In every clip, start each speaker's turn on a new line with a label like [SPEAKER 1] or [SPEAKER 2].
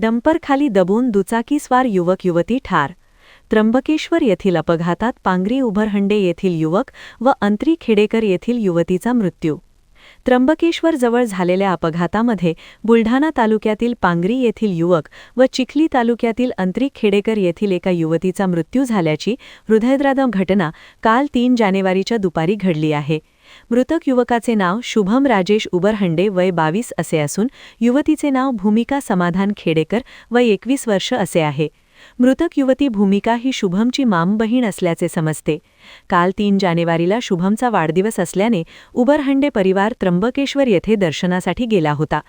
[SPEAKER 1] डंपरखाली दबून दुचाकीस्वार युवक युवती ठार. त्र्यंबकेश्वर येथील अपघातात पांगरी उभरहंडे येथील युवक व अंत्री खेडेकर येथील युवतीचा मृत्यू. त्र्यंबकेश्वर जवळ झालेल्या अपघातामध्ये बुलढाणा तालुक्यातील पांगरी येथील युवक व चिखली तालुक्यातील अंत्री खेडेकर येथील एका युवतीचा मृत्यू झाल्याची हृदयद्रावक घटना काल 3 जानेवारीच्या दुपारी घडली आहे. मृतक युवकाचे नाव शुभम राजेश उबरहंडे वय 22 असे असून युवतीचे नाव भूमिका समाधान खेडेकर वय 21 वर्ष असे आहे. मृतक युवती भूमिका ही शुभमची मामबहीण असल्याचे समजते. काल 3 जानेवारीला शुभमचा वाढदिवस असल्याने उबरहंडे परिवार त्र्यंबकेश्वर येथे दर्शनासाठी गेला होता.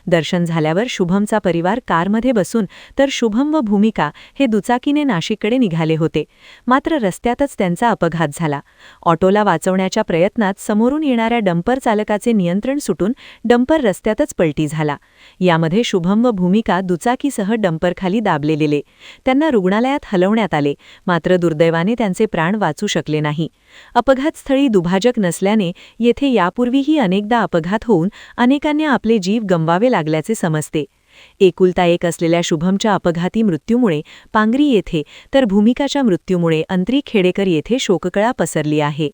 [SPEAKER 1] दर्शन झाल्यावर शुभमचा परिवार कारमध्ये बसून तर शुभम व भूमिका हे दुचाकीने नाशिककडे निघाले होते. मात्र रस्त्यातच त्यांचा अपघात झाला. ऑटोला वाचवण्याच्या प्रयत्नात समोरून येणाऱ्या डंपर चालकाचे नियंत्रण सुटून डंपर रस्त्यातच पलटी झाला. यामध्ये शुभम व भूमिका दुचाकीसह डंपरखाली दाबले गेले. त्यांना रुग्णालयात हलवण्यात आले, मात्र दुर्दैवाने त्यांचे प्राण वाचू शकले नाही. अपघातस्थळी दुभाजक नसल्याने येथे यापूर्वीही अनेकदा अपघात होऊन अनेकांनी आपले जीव गमवावे लागल्याचे समजते. एकुलता एक असलेल्या शुभमच्या अपघाती मृत्यूमुळे पांगरी येथे तर भूमिकाच्या मृत्यूमुळे अंत्री खेडेकर येथे शोककळा पसरली आहे.